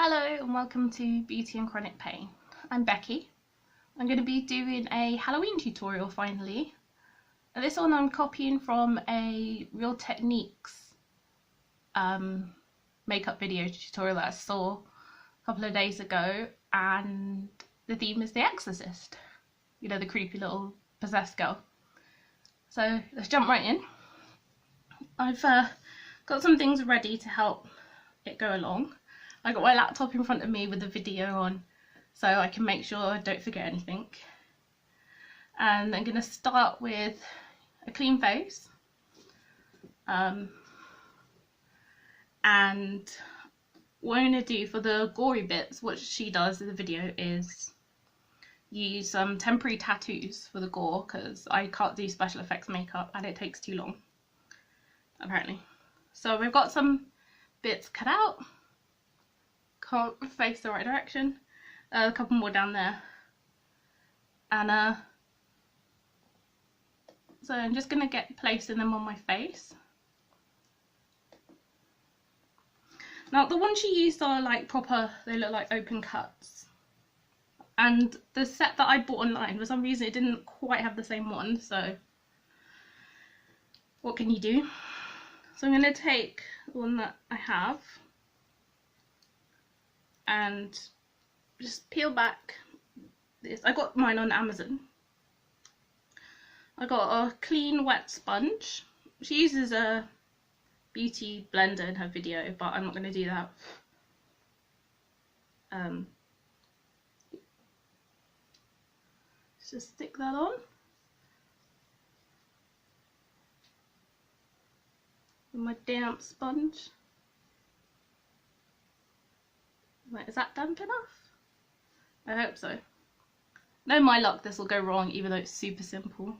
Hello and welcome to Beauty and Chronic Pain. I'm Becky. I'm going to be doing a Halloween tutorial finally. This one I'm copying from a Real Techniques makeup video tutorial that I saw a couple of days ago, and the theme is The Exorcist. You know, the creepy little possessed girl. So let's jump right in. I've got some things ready to help it go along. I got my laptop in front of me with the video on so I can make sure I don't forget anything. And I'm going to start with a clean face. And what I'm going to do for the gory bits, what she does in the video is use some temporary tattoos for the gore, because I can't do special effects makeup and it takes too long, apparently. So we've got some bits cut out. Can't face the right direction. A couple more down there. And so I'm just going to get placing them on my face. Now the ones she used are like proper, they look like open cuts. And the set that I bought online, for some reason it didn't quite have the same one, so what can you do? So I'm going to take the one that I have and just peel back this. I got mine on Amazon. I got a clean wet sponge. She uses a beauty blender in her video, but I'm not going to do that. Just stick that on. With my damp sponge. Wait, is that damp enough? I hope so. No, my luck, this will go wrong, even though it's super simple.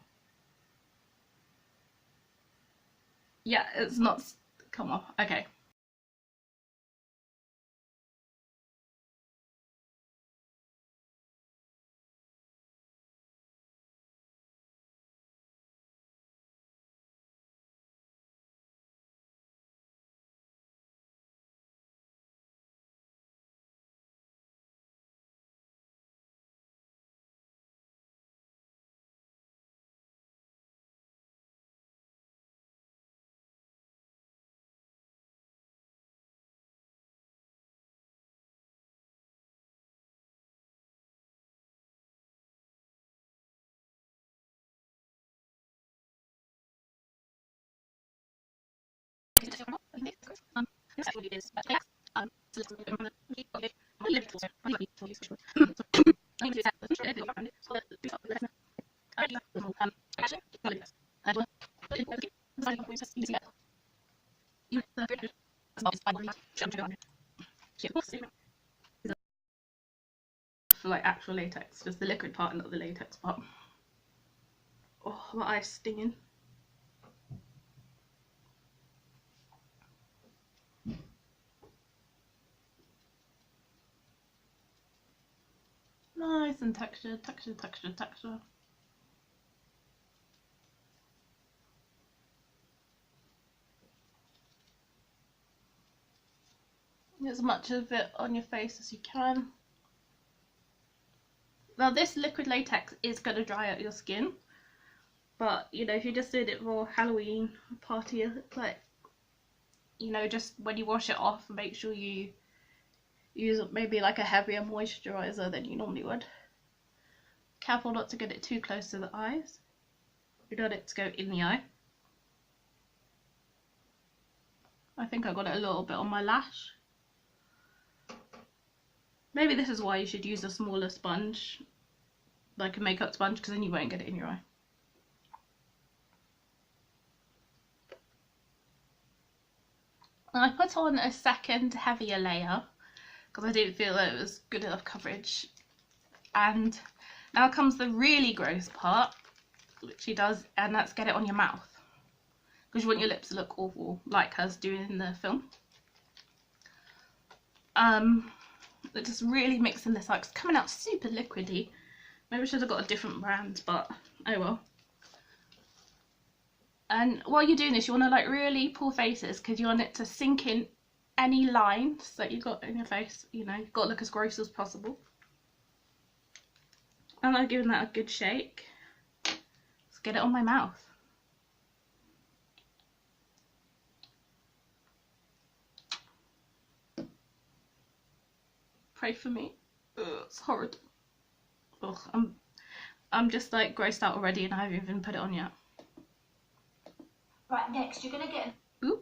Yeah, it's not. Come on. Okay. For like actual latex, just the liquid part, not the latex part. Oh, my eye's stinging. Nice and texture. Get as much of it on your face as you can. Now this liquid latex is going to dry out your skin, but you know, if you just did it for Halloween party, like, you know, just when you wash it off, make sure you use maybe like a heavier moisturizer than you normally would. Careful not to get it too close to the eyes. You don't want it to go in the eye. I think I got it a little bit on my lash. Maybe this is why you should use a smaller sponge, like a makeup sponge, because then you won't get it in your eye. And I put on a second heavier layer because I didn't feel that it was good enough coverage. And now comes the really gross part, which she does, and that's get it on your mouth, because you want your lips to look awful, like hers doing in the film. Just really mixing this out. It's coming out super liquidy. Maybe I should have got a different brand, but oh well. And while you're doing this, you want to like really pull faces, because you want it to sink in any lines that you've got in your face. You know, you've got to look as gross as possible. And I've given that a good shake. Let's get it on my mouth. Pray for me. Ugh, it's horrid. Ugh, I'm just like grossed out already, and I haven't even put it on yet. Right, next you're gonna get. Ooh.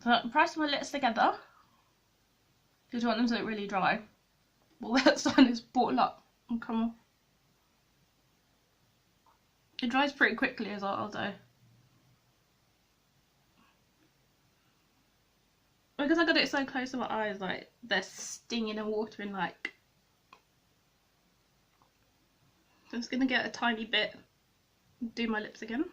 So press my lips together because you want them to look really dry. All that's done is bottle up and come off. It dries pretty quickly as well though. Because I got it so close to my eyes, like they're stinging and watering. Like, I'm just gonna get a tiny bit, do my lips again.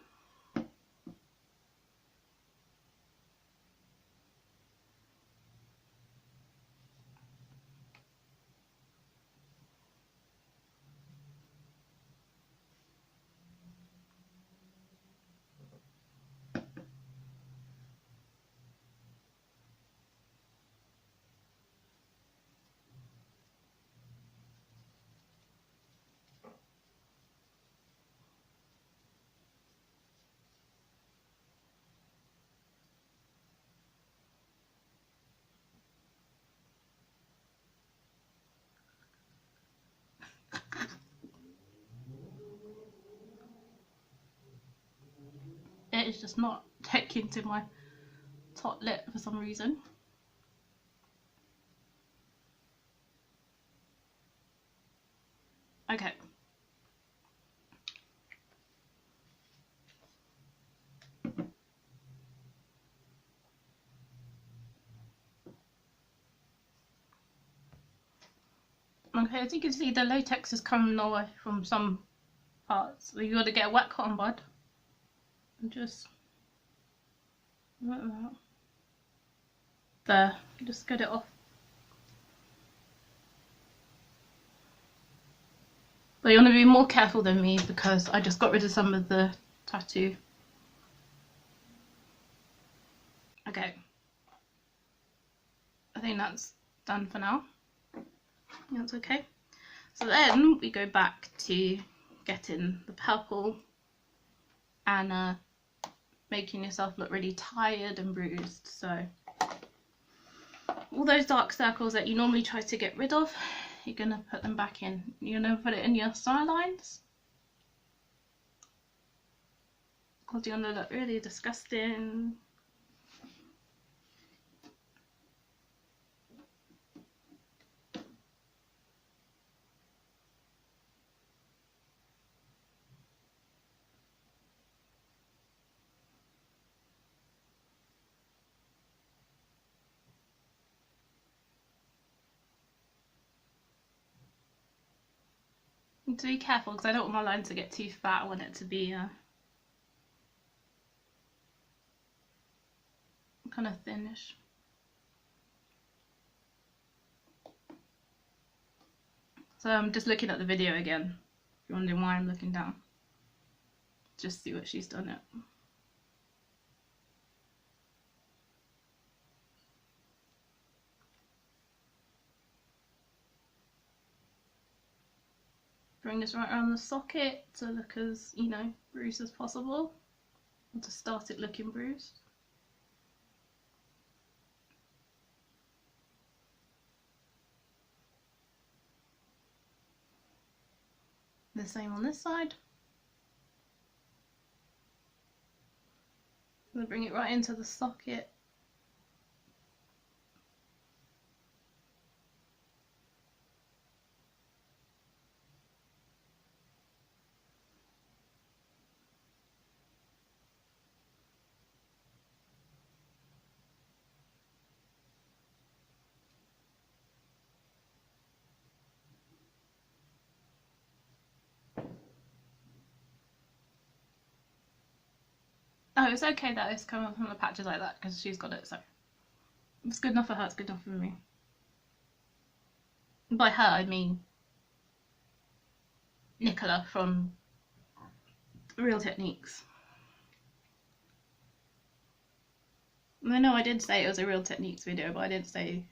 It is just not taking to my top lip for some reason. Okay. Okay, as you can see, the latex is coming away from some parts. So you got to get a wet cotton bud and just like that. There, just get it off. But you want to be more careful than me because I just got rid of some of the tattoo. Okay. I think that's done for now. That's okay. So then we go back to getting the purple and making yourself look really tired and bruised. So all those dark circles that you normally try to get rid of, you're going to put them back in. You're going to put it in your star lines because you're going to look really disgusting. Need to be careful because I don't want my line to get too fat. I want it to be kind of thinnish. So I'm just looking at the video again. If you're wondering why I'm looking down, just see what she's done it. Bring this right around the socket to look as, you know, bruised as possible, or to start it looking bruised. The same on this side. I'm going to bring it right into the socket. Oh, it's okay that it's coming from the patches like that because she's got it, so it's good enough for her, it's good enough for me. By her, I mean Nicola from Real Techniques. I know I did say it was a Real Techniques video, but I didn't say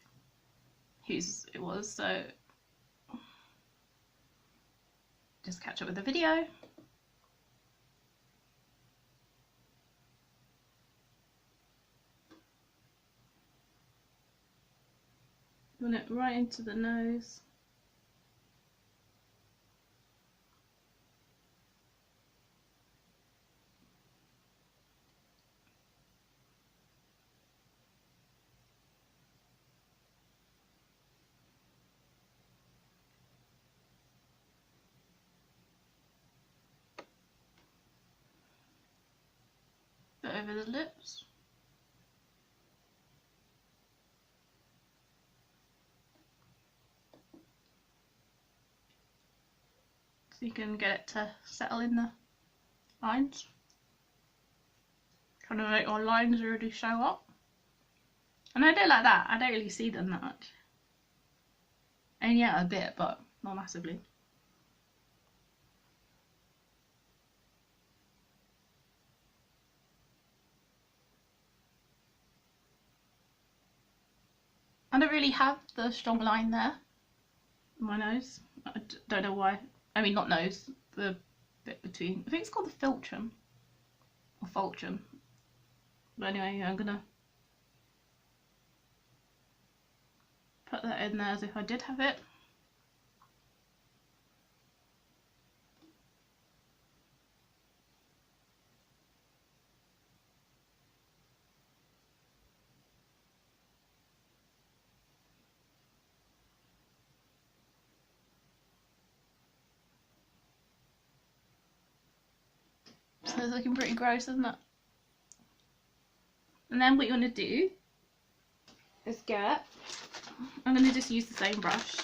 whose it was, so just catch up with the video. Run it right into the nose. Bit over the lips. So you can get it to settle in the lines. Kind of make your lines really show up. And I do like that. I don't really see them that much. And yeah, a bit, but not massively. I don't really have the strong line there in my nose. I don't know why. I mean, not nose, the bit between. I think it's called the philtrum or fulcrum. But anyway, yeah, I'm gonna put that in there as if I did have it. So it's looking pretty gross, isn't it? And then what you want to do is I'm going to just use the same brush.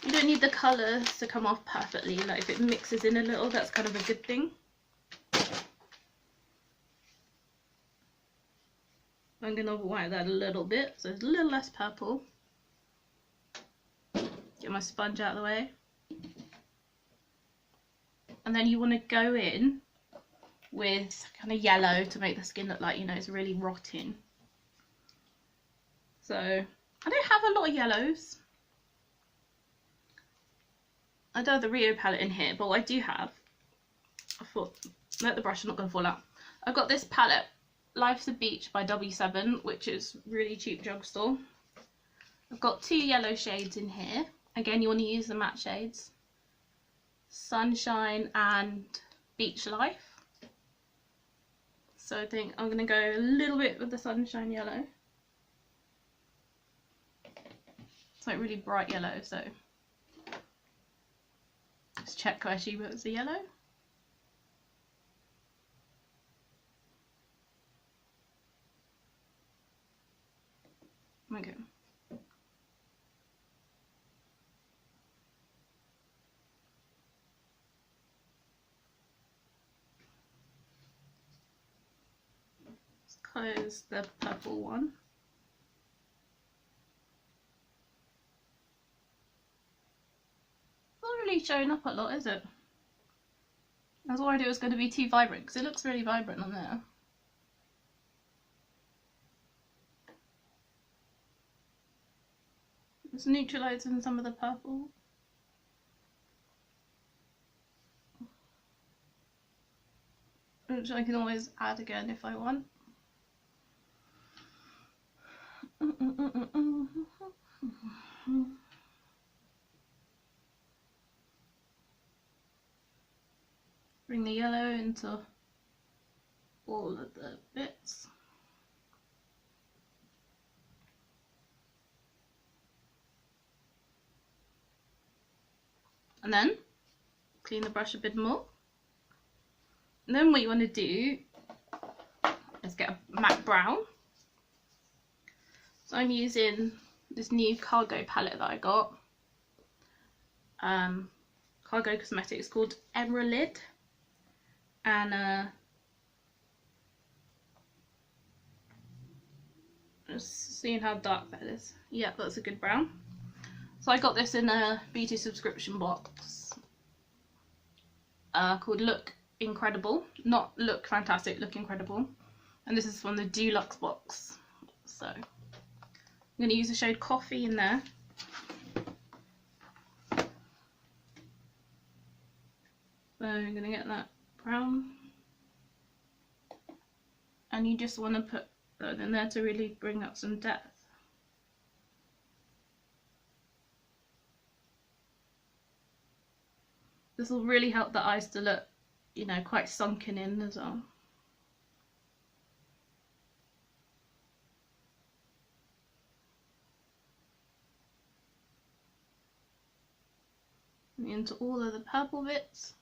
You don't need the colours to come off perfectly, like if it mixes in a little, that's kind of a good thing. I'm going to white that a little bit, so it's a little less purple. Get my sponge out of the way. And then you want to go in with kind of yellow to make the skin look like, you know, it's really rotting. So I don't have a lot of yellows. I don't have the Rio palette in here, but what I do have, I thought, let the brush, is not going to fall out. I've got this palette, Life's a Beach by W7, which is really cheap drugstore. I've got 2 yellow shades in here. Again, you want to use the matte shades. Sunshine and Beach Life. So I think I'm going to go a little bit with the Sunshine yellow. It's like really bright yellow, so let's check where she was the yellow. Okay. Let's close the purple one. Not really showing up a lot, is it? I was worried it was going to be too vibrant because it looks really vibrant on there. It's neutralising some of the purple. Which I can always add again if I want. bring the yellow into all of the bits. And then clean the brush a bit more. And then what you want to do is get a matte brown. So I'm using this new cargo palette that I got. Cargo Cosmetics, called Emeralid. And just seeing how dark that is. Yeah, that's a good brown. So I got this in a beauty subscription box called Look Incredible. Not Look Fantastic, Look Incredible. And this is from the Deluxe box. So I'm going to use the shade Coffee in there. So I'm going to get that brown. And you just want to put that in there to really bring up some depth. This will really help the eyes to look, you know, quite sunken in as well. And into all of the purple bits.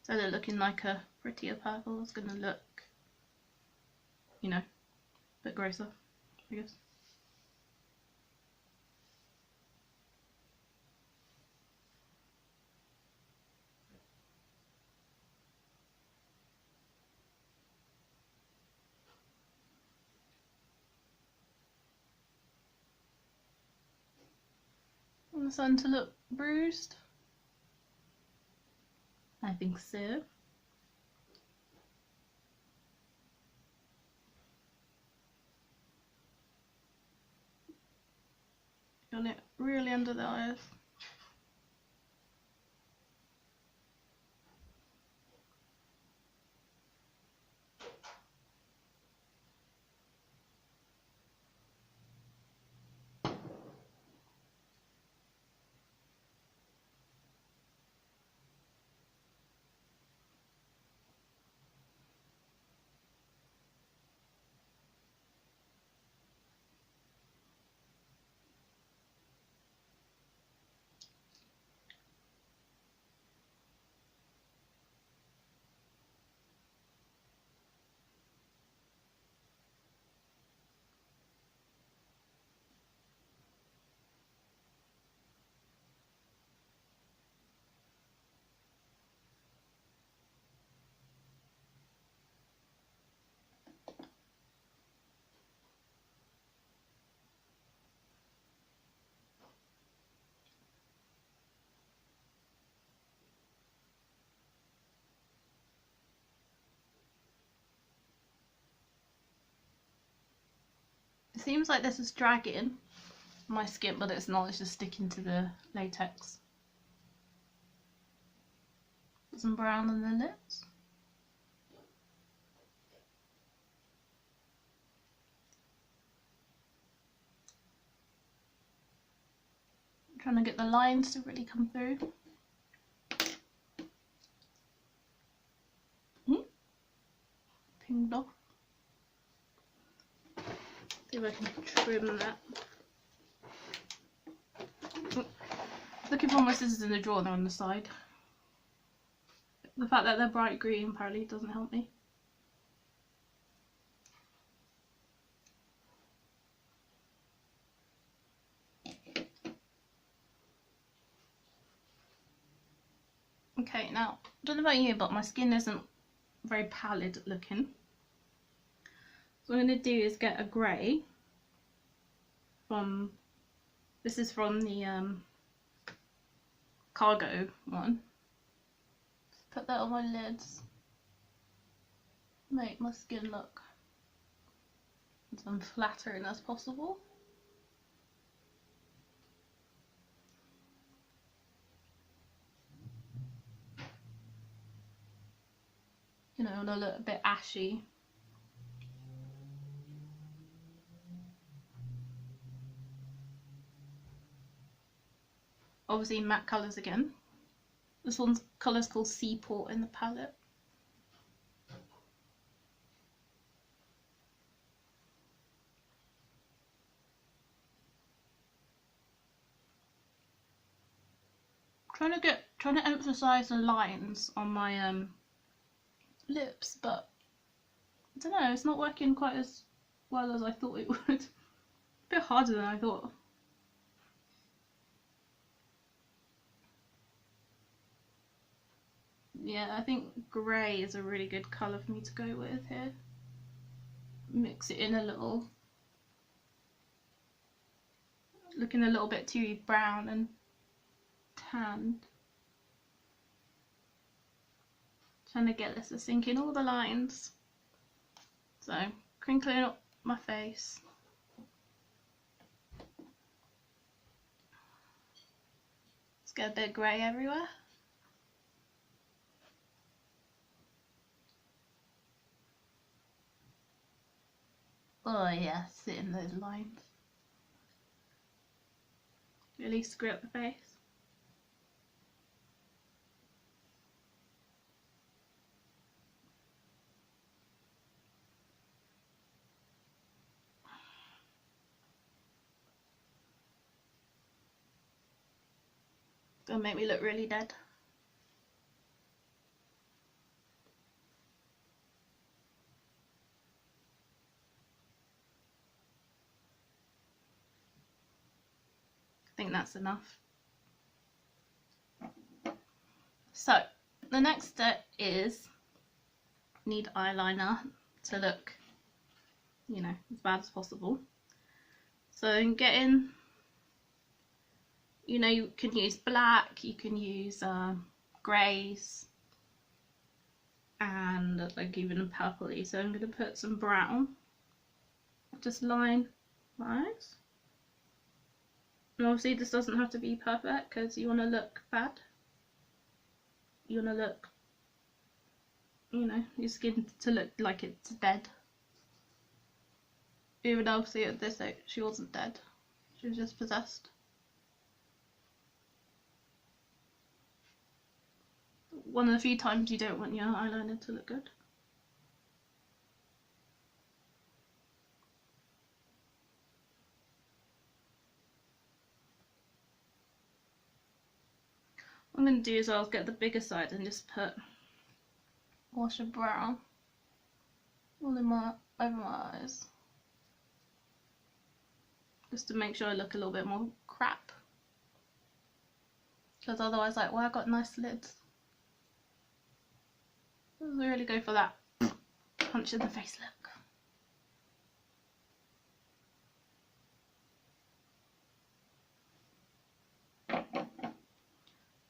So they're looking like a prettier purple. It's going to look, you know, a bit grosser, I guess. Want the sun to look bruised? I think so. Got it really under the eyes. It seems like this is dragging my skin, but it's not, it's just sticking to the latex. Put some brown on the lips. I'm trying to get the lines to really come through. Pinged off. See if I can trim that. Looking for my scissors in the drawer, they're on the side. The fact that they're bright green apparently doesn't help me. Okay, now, I don't know about you, but my skin isn't very pallid looking. So what I'm going to do is get a grey from, this is from the cargo one. Put that on my lids. Make my skin look as unflattering as possible. You know, to look a bit ashy. obviously matte colours again. This one's colour's called Seaport in the palette. Trying to emphasise the lines on my lips, but I don't know, it's not working quite as well as I thought it would. A bit harder than I thought. Yeah, I think grey is a really good colour for me to go with here. Mix it in a little. Looking a little bit too brown and tanned. Trying to get this to sink in all the lines. So, crinkling up my face. Let's get a bit of grey everywhere. Oh yeah, sit in those lines. Really screw up the face. Gonna make me look really dead. I think that's enough. So, the next step is need eyeliner to look, you know, as bad as possible. So getting, you know, you can use black, you can use greys, and like even purpley. So I'm going to put some brown, just line my eyes. And obviously this doesn't have to be perfect because you want to look bad. You want to look, you know, your skin to look like it's dead. Even though obviously at this age she wasn't dead, she was just possessed. One of the few times you don't want your eyeliner to look good. What I'm going to do is I'll get the bigger side and just put wash of brown all in my over my eyes, just to make sure I look a little bit more crap. Because otherwise, like, well, I got nice lids. Let's really go for that punch in the face look.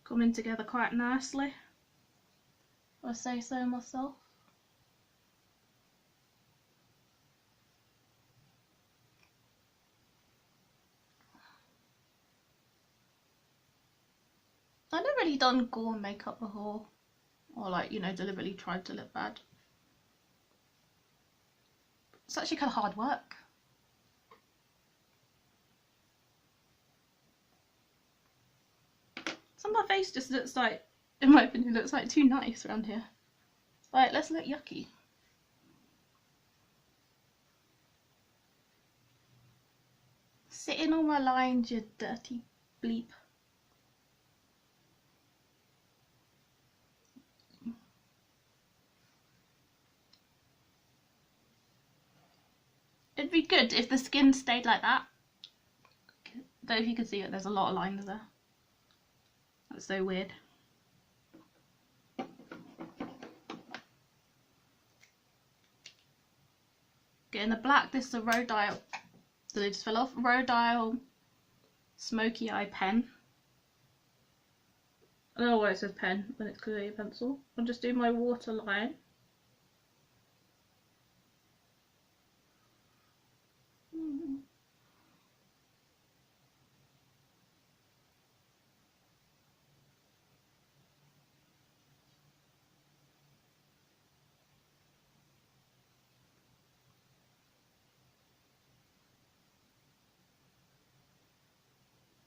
Coming together quite nicely, if I say so myself. I've never really done gore makeup before, or like, you know, deliberately tried to look bad. It's actually kind of hard work. Some of my face just looks like, in my opinion, looks like too nice around here. Like, let's look yucky. Sit in all my lines, you dirty bleep. It'd be good if the skin stayed like that. Though if you can see it, there's a lot of lines there. That's so weird. Getting the black, this is a Rhodile, so they just fell off. Rhodile Smoky Eye pen. I don't know why it says pen when it's clearly a pencil. I'll just do my waterline.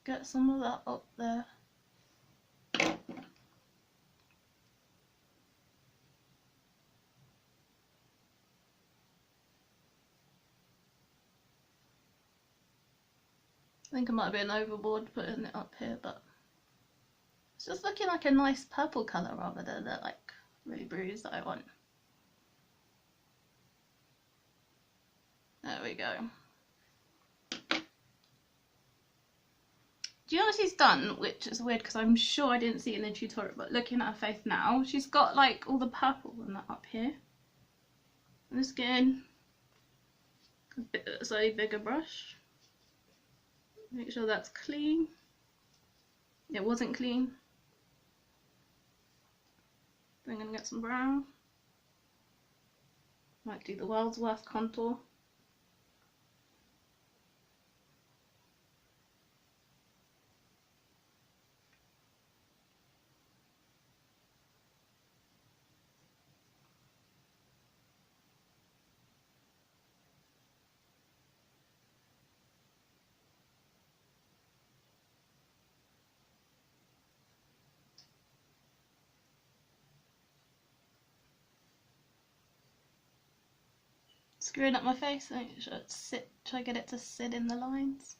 Get some of that up there. I think I might have been overboard putting it up here, but it's just looking like a nice purple colour rather than the like really bruised that I want. There we go. Do you know what she's done, which is weird because I'm sure I didn't see it in the tutorial, but looking at her face now, she's got like all the purple and that up here. I'm just getting a slightly bigger brush. Make sure that's clean. It wasn't clean. Then I'm going to get some brown. Might do the world's worst contour. Screwing up my face, so make sure it's try to get it to sit in the lines.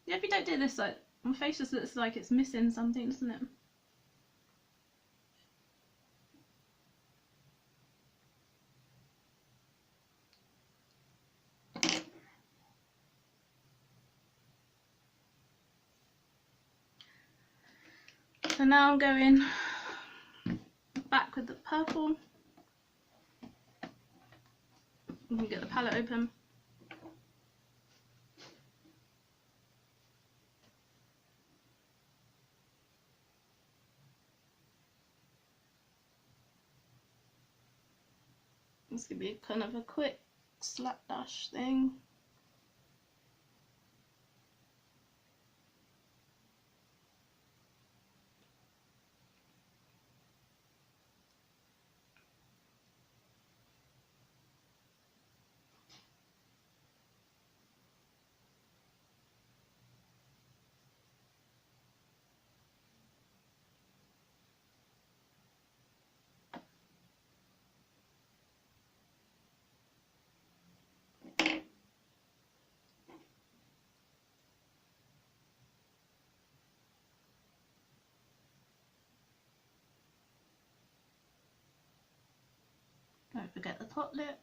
Yeah, if you don't do this, like my face just looks like it's missing something, doesn't it? So now I'm going back with the purple. You can get the palette open. This could be kind of a quick slapdash thing. Don't forget the top lip.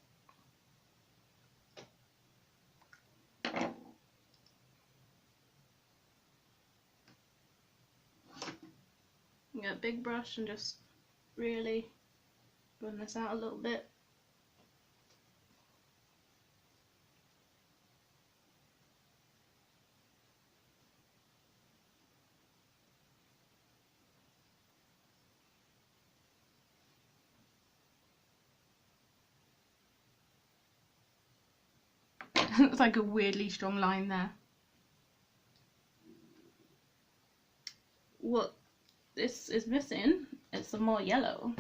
Get a big brush and just really run this out a little bit. It's like a weirdly strong line there. What this is missing is some more yellow.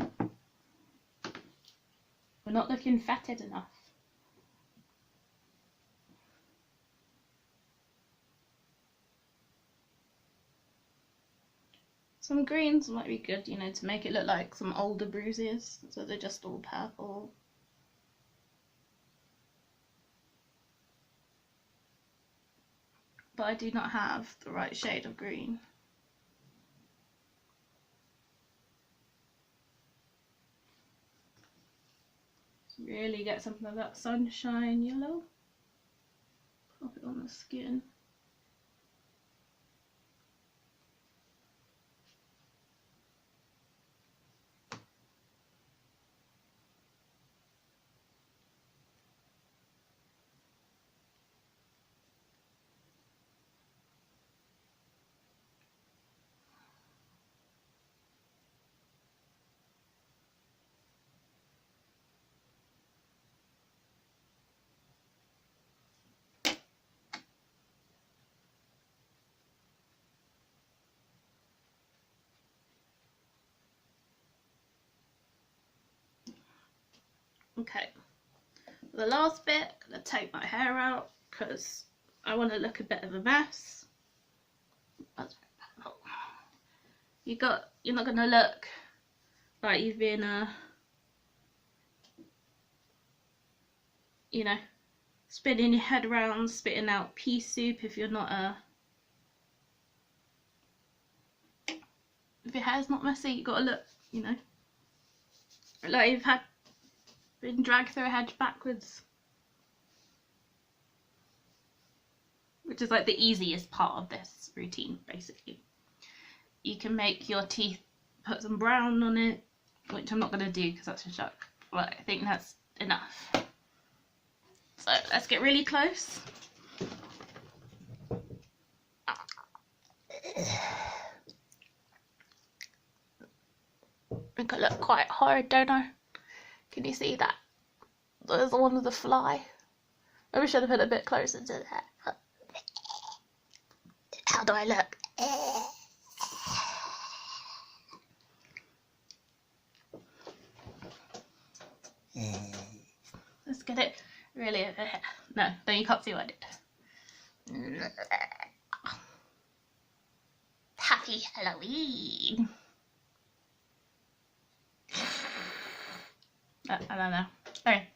We're not looking fatted enough. Some greens might be good, you know, to make it look like some older bruises, so they're just all purple. But I do not have the right shade of green. So really get something of that sunshine yellow. Pop it on the skin. Okay, for the last bit, I'm going to take my hair out because I want to look a bit of a mess. You're not going to look like you've been, you know, spinning your head around, spitting out pea soup if you're not if your hair's not messy, you gotta look, you know, like you've been dragged through a hedge backwards. Which is like the easiest part of this routine, basically. You can make your teeth, put some brown on it, which I'm not going to do because that's a shock, but I think that's enough. So let's get really close. I think I look quite hard, don't I? Can you see that? There's the one with the fly. Maybe I should have put it a bit closer to that. How do I look? Let's get it really over here. No, you can't see what I did. Happy Halloween! I don't know. Okay.